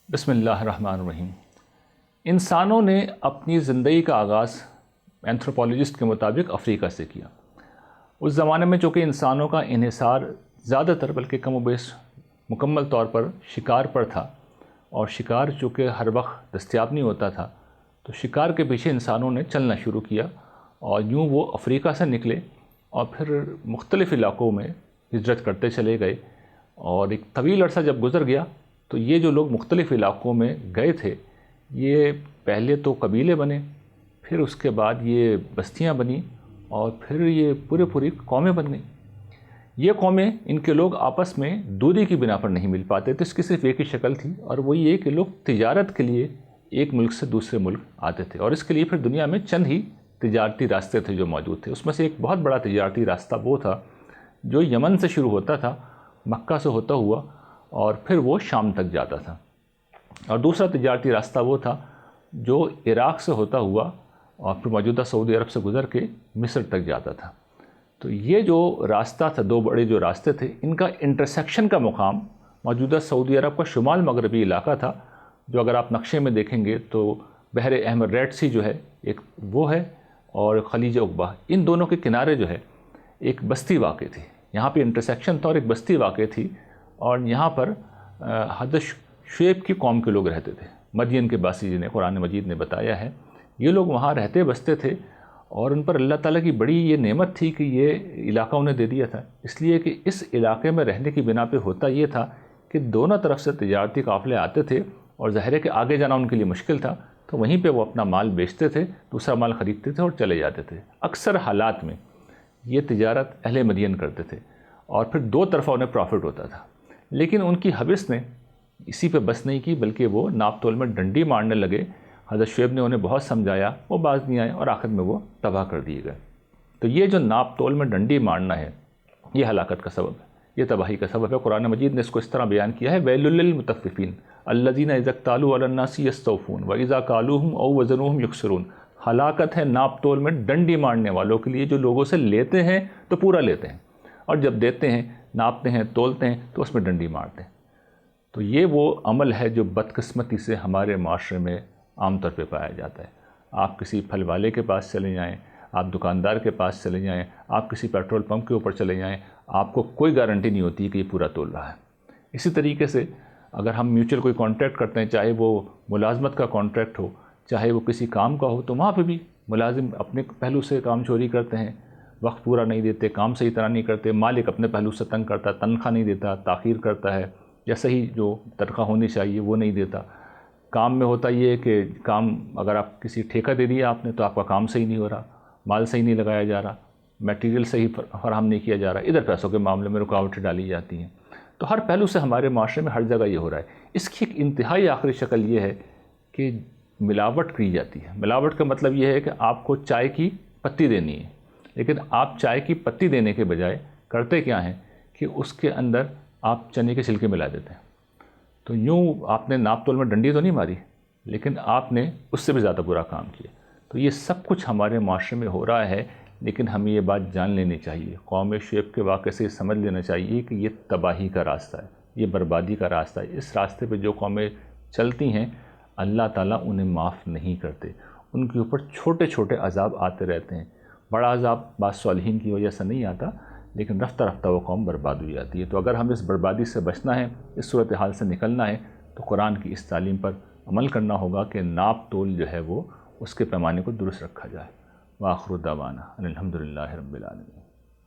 بسم اللہ الرحمن الرحیم۔ انسانوں نے اپنی زندگی کا آغاز اینتھروپولوجسٹ کے مطابق افریقہ سے کیا۔ اس زمانے میں چونکہ انسانوں کا انحصار زیادہ تر بلکہ کم و بیش مکمل طور پر شکار پر تھا، اور شکار چونکہ ہر وقت دستیاب نہیں ہوتا تھا، تو شکار کے پیچھے انسانوں نے چلنا شروع کیا، اور یوں وہ افریقہ سے نکلے اور پھر مختلف علاقوں میں ہجرت کرتے چلے گئے، اور ایک طویل عرصہ جب گزر گیا تو یہ جو لوگ مختلف علاقوں میں گئے تھے، یہ پہلے تو قبیلے بنے، پھر اس کے بعد یہ بستیاں بنیں، اور پھر یہ پوری قومیں بن گئیں۔ یہ قومیں، ان کے لوگ آپس میں دوری کی بنا پر نہیں مل پاتے تھے، اس کی صرف ایک ہی شکل تھی، اور وہ یہ کہ لوگ تجارت کے لیے ایک ملک سے دوسرے ملک آتے تھے، اور اس کے لیے پھر دنیا میں چند ہی تجارتی راستے تھے جو موجود تھے۔ اس میں سے ایک بہت بڑا تجارتی راستہ وہ تھا جو یمن سے شروع ہوتا تھا، مکہ سے ہوتا ہوا، اور پھر وہ شام تک جاتا تھا، اور دوسرا تجارتی راستہ وہ تھا جو عراق سے ہوتا ہوا اور پھر موجودہ سعودی عرب سے گزر کے مصر تک جاتا تھا۔ تو یہ جو راستہ تھا، دو بڑے جو راستے تھے، ان کا انٹرسیکشن کا مقام موجودہ سعودی عرب کا شمال مغربی علاقہ تھا، جو اگر آپ نقشے میں دیکھیں گے تو بحر احمر، ریڈ سی جو ہے ایک وہ ہے، اور خلیج عقبہ، ان دونوں کے کنارے جو ہے ایک بستی واقع تھی۔ یہاں پہ انٹرسیکشن تھا اور ایک بستی واقع تھی، اور یہاں پر حضرت شعیب کی قوم کے لوگ رہتے تھے، مدین کے باسی، جنہیں قرآن مجید نے بتایا ہے۔ یہ لوگ وہاں رہتے بستے تھے، اور ان پر اللہ تعالیٰ کی بڑی یہ نعمت تھی کہ یہ علاقہ انہیں دے دیا تھا، اس لیے کہ اس علاقے میں رہنے کی بنا پہ ہوتا یہ تھا کہ دونوں طرف سے تجارتی قافلے آتے تھے، اور ظاہر ہے کہ آگے جانا ان کے لیے مشکل تھا، تو وہیں پہ وہ اپنا مال بیچتے تھے، دوسرا مال خریدتے تھے اور چلے جاتے تھے۔ اکثر حالات میں یہ تجارت اہل مدین کرتے تھے، اور پھر دو طرفہ انہیں پروفٹ ہوتا تھا، لیکن ان کی حوث نے اسی پہ بس نہیں کی، بلکہ وہ ناپ تول میں ڈنڈی مارنے لگے۔ حضرت شعیب نے انہیں بہت سمجھایا، وہ باز نہیں آئے، اور آخر میں وہ تباہ کر دیے گئے۔ تو یہ جو ناپ تول میں ڈنڈی مارنا ہے، یہ ہلاکت کا سبب ہے، یہ تباہی کا سبب ہے۔ قرآن مجید نے اس کو اس طرح بیان کیا ہے: ویل للمطففین الذین اذا اکتالوا علی الناس یستوفون واذا کالوہم او وزنوہم یخسرون۔ ہلاکت ہے ناپ تول میں ڈنڈی مارنے والوں کے لیے، جو لوگوں سے لیتے ہیں تو پورا لیتے ہیں، اور جب دیتے ہیں، ناپتے ہیں، تولتے ہیں، تو اس میں ڈنڈی مارتے ہیں۔ تو یہ وہ عمل ہے جو بدقسمتی سے ہمارے معاشرے میں عام طور پہ پایا جاتا ہے۔ آپ کسی پھل والے کے پاس چلے جائیں، آپ دکاندار کے پاس چلے جائیں، آپ کسی پیٹرول پمپ کے اوپر چلے جائیں، آپ کو کوئی گارنٹی نہیں ہوتی کہ یہ پورا تول رہا ہے۔ اسی طریقے سے اگر ہم میوچل کوئی کانٹریکٹ کرتے ہیں، چاہے وہ ملازمت کا کانٹریکٹ ہو، چاہے وہ کسی کام کا ہو، تو وہاں پہ بھی ملازم اپنے پہلو سے کام چوری کرتے ہیں، وقت پورا نہیں دیتے، کام صحیح طرح نہیں کرتے، مالک اپنے پہلو سے تنگ کرتا ہے، تنخواہ نہیں دیتا، تاخیر کرتا ہے، یا صحیح جو تنخواہ ہونی چاہیے وہ نہیں دیتا۔ کام میں ہوتا یہ ہے کہ کام اگر آپ کسی ٹھیکہ دے دیا آپ نے، تو آپ کا کام صحیح نہیں ہو رہا، مال صحیح نہیں لگایا جا رہا، میٹیریل صحیح فراہم نہیں کیا جا رہا، ادھر پیسوں کے معاملے میں رکاوٹیں ڈالی جاتی ہیں۔ تو ہر پہلو سے ہمارے معاشرے میں ہر جگہ یہ ہو رہا ہے۔ اس کی ایک انتہائی آخری شکل یہ ہے کہ ملاوٹ کی جاتی ہے۔ ملاوٹ کا مطلب یہ ہے کہ آپ کو چائے کی پتی دینی ہے، لیکن آپ چائے کی پتی دینے کے بجائے کرتے کیا ہیں کہ اس کے اندر آپ چنے کے چھلکے ملا دیتے ہیں۔ تو یوں آپ نے ناپ تول میں ڈنڈی تو نہیں ماری، لیکن آپ نے اس سے بھی زیادہ برا کام کیا۔ تو یہ سب کچھ ہمارے معاشرے میں ہو رہا ہے، لیکن ہمیں یہ بات جان لینی چاہیے، قوم شعیب کے واقعے سے سمجھ لینا چاہیے کہ یہ تباہی کا راستہ ہے، یہ بربادی کا راستہ ہے۔ اس راستے پہ جو قومیں چلتی ہیں، اللہ تعالیٰ انہیں معاف نہیں کرتے، ان کے اوپر چھوٹے چھوٹے عذاب آتے رہتے ہیں۔ بڑا عذاب بعض صالحین کی وجہ سے نہیں آتا، لیکن رفتہ رفتہ وہ قوم برباد ہو جاتی ہے۔ تو اگر ہم اس بربادی سے بچنا ہے، اس صورتحال سے نکلنا ہے، تو قرآن کی اس تعلیم پر عمل کرنا ہوگا کہ ناپ تول جو ہے وہ اس کے پیمانے کو درست رکھا جائے۔ وآخر دعوانا ان الحمد للہ رب العالمین۔